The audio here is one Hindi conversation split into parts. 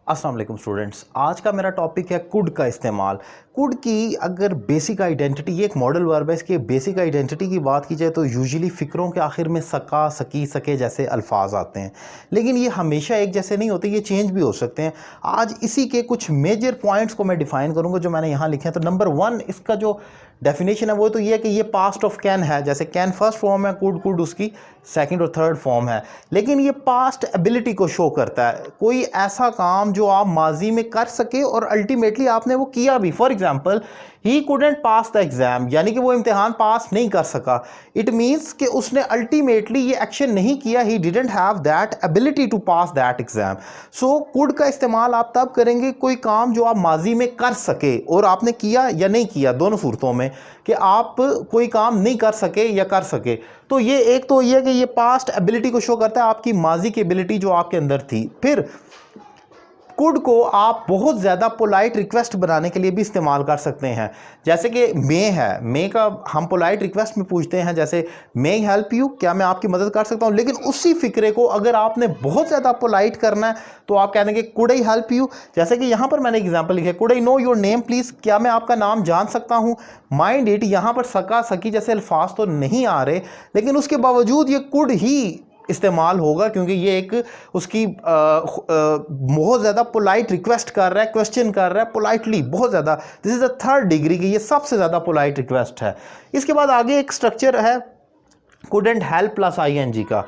अस्सलाम वालेकुम स्टूडेंट्स। आज का मेरा टॉपिक है कुड का इस्तेमाल। कुड की अगर बेसिक आइडेंटिटी, ये एक मॉडल वर्ब है, इसकी बेसिक आइडेंटिटी की बात की जाए तो यूजुअली फ़िक्रों के आखिर में सका, सकी, सके जैसे अल्फाज आते हैं, लेकिन ये हमेशा एक जैसे नहीं होते, ये चेंज भी हो सकते हैं। आज इसी के कुछ मेजर पॉइंट्स को मैं डिफ़ाइन करूँगा जो मैंने यहाँ लिखे हैं। तो नंबर 1 इसका जो डेफिनेशन है वो तो ये है कि ये पास्ट ऑफ कैन है। जैसे कैन फर्स्ट फॉर्म है, कुड कुड उसकी सेकंड और थर्ड फॉर्म है, लेकिन ये पास्ट एबिलिटी को शो करता है। कोई ऐसा काम जो आप माजी में कर सके और अल्टीमेटली आपने वो किया भी। For example, he couldn't pass the exam, यानी कि वो इम्तिहान पास नहीं कर सका। इट मीन्स कि उसने अल्टीमेटली ये एक्शन नहीं किया, he didn't have that ability to pass that exam. So could का इस्तेमाल आप तब करेंगे कोई काम जो आप माजी में कर सके और आपने किया या नहीं किया, दोनों सूरतों में, कि आप कोई काम नहीं कर सके या कर सके। तो ये एक तो ये कि ये पास्ट एबिलिटी को शो करता है, आपकी माजी की एबिलिटी जो आपके अंदर थी। फिर कुड को आप बहुत ज़्यादा पोलाइट रिक्वेस्ट बनाने के लिए भी इस्तेमाल कर सकते हैं। जैसे कि मे है, मे का हम पोलाइट रिक्वेस्ट में पूछते हैं, जैसे मे हेल्प यू, क्या मैं आपकी मदद कर सकता हूँ। लेकिन उसी फिक्रे को अगर आपने बहुत ज़्यादा पोलाइट करना है तो आप कह देंगे कुड आई हेल्प यू। जैसे कि यहाँ पर मैंने एग्जाम्पल लिखा है, could I know your name please, क्या मैं आपका नाम जान सकता हूँ। माइंड इट, यहाँ पर सका, सकी जैसे अल्फाज तो नहीं आ रहे, लेकिन उसके बावजूद ये कुड ही इस्तेमाल होगा, क्योंकि ये एक उसकी बहुत ज़्यादा पोलाइट रिक्वेस्ट कर रहा है, क्वेश्चन कर रहा है पोलाइटली, बहुत ज़्यादा। This is the third degree की, ये सबसे ज़्यादा पोलाइट रिक्वेस्ट है। इसके बाद आगे एक स्ट्रक्चर है कुडंट हेल्प प्लस आईएनजी का।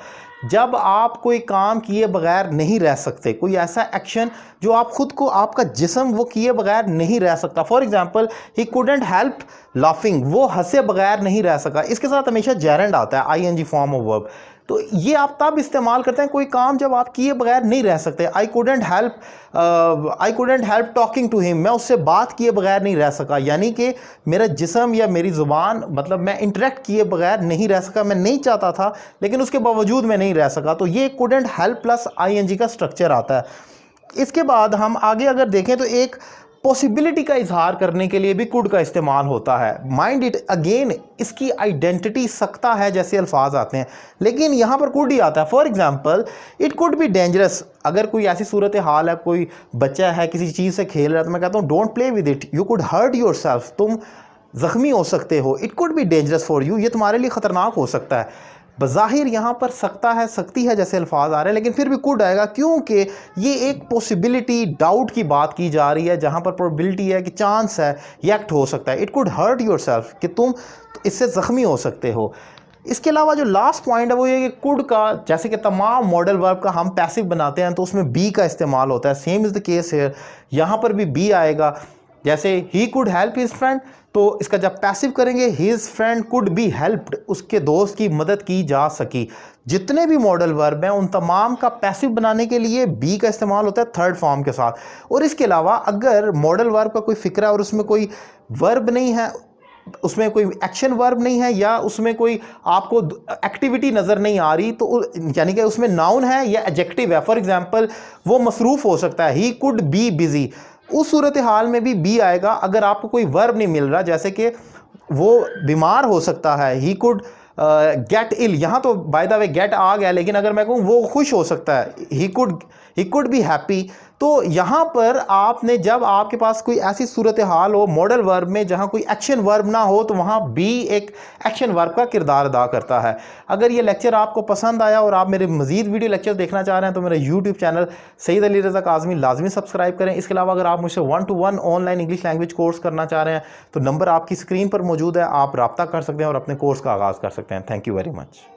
जब आप कोई काम किए बगैर नहीं रह सकते, कोई ऐसा एक्शन जो आप खुद को, आपका जिस्म वो किए बगैर नहीं रह सकता। For example, he couldn't help laughing, वो हंसे बगैर नहीं रह सका। इसके साथ हमेशा जेरेंड आता है, आईएनजी फॉर्म ऑफ वर्ब। तो ये आप तब इस्तेमाल करते हैं कोई काम जब आप किए बगैर नहीं रह सकते। I couldn't help talking to him, मैं उससे बात किए बगैर नहीं रह सका, यानी कि मेरा जिस्म या मेरी ज़ुबान, मतलब मैं इंटरेक्ट किए बगैर नहीं रह सका। मैं नहीं चाहता था लेकिन उसके बावजूद मैं नहीं रह सका। तो ये कुडंट हेल्प प्लस आईएनजी का स्ट्रक्चर आता है। इसके बाद हम आगे अगर देखें तो एक पॉसिबिलिटी का इजहार करने के लिए भी कुड का इस्तेमाल होता है। माइंड इट, अगेन इसकी आइडेंटिटी सकता है जैसे अल्फाज आते हैं, लेकिन यहाँ पर कुड ही आता है। For example, it could be dangerous. अगर कोई ऐसी सूरत हाल है, कोई बच्चा है किसी चीज़ से खेल रहा है, तो मैं कहता हूँ don't play with it, you could hurt yourself, तुम ज़ख्मी हो सकते हो। It could be dangerous for you, ये तुम्हारे लिए ख़तरनाक हो सकता है। बज़ाहिर यहाँ पर सकता है, सकती है जैसे अल्फाज आ रहे हैं, लेकिन फिर भी कुड आएगा, क्योंकि ये एक पॉसिबिलिटी, डाउट की बात की जा रही है, जहाँ पर प्रोबेबिलिटी है कि चांस है ये एक्ट हो सकता है। It could hurt yourself, कि तुम इससे ज़ख्मी हो सकते हो। इसके अलावा जो लास्ट पॉइंट है वो ये कि कुड का, जैसे कि तमाम मॉडल वर्ब का हम पैसिव बनाते हैं तो उसमें बी का इस्तेमाल होता है। सेम इज़ द केस है, यहाँ पर भी बी आएगा। जैसे he could help his friend, तो इसका जब पैसिव करेंगे, his friend could be helped, उसके दोस्त की मदद की जा सकी। जितने भी मॉडल वर्ब हैं उन तमाम का पैसिव बनाने के लिए बी का इस्तेमाल होता है थर्ड फॉर्म के साथ। और इसके अलावा अगर मॉडल वर्ब का कोई फिक्रा और उसमें कोई वर्ब नहीं है, उसमें कोई एक्शन वर्ब नहीं है, या उसमें कोई आपको एक्टिविटी नज़र नहीं आ रही, तो यानी कि उसमें नाउन है या एडजेक्टिव है। फॉर एग्जांपल, वो मसरूफ़ हो सकता है, ही कुड बी बिजी, उस सूरत हाल में भी बी आएगा। अगर आपको कोई वर्ब नहीं मिल रहा, जैसे कि वो बीमार हो सकता है, ही कुड गेट इल, यहाँ तो बाय द वे गेट आ गया, लेकिन अगर मैं कहूँ वो खुश हो सकता है, ही कुड बी हैप्पी। तो यहाँ पर आपने, जब आपके पास कोई ऐसी सूरत हाल हो मॉडल वर्ब में जहाँ कोई एक्शन वर्ब ना हो, तो वहाँ बी एक एक्शन वर्ब का किरदार अदा करता है। अगर ये लेक्चर आपको पसंद आया और आप मेरे मज़ीद वीडियो लेक्चर देखना चाह रहे हैं तो मेरा यूट्यूब चैनल सईद अली रज़ा काज़मी लाजमी सब्सक्राइब करें। इसके अलावा अगर आप मुझसे 1-to-1 online English language course करना चाह रहे हैं तो नंबर आपकी स्क्रीन पर मौजूद है, आप रब्ता कर सकते हैं और अपने कोर्स का आगाज़ कर सकते हैं। Thank you very much.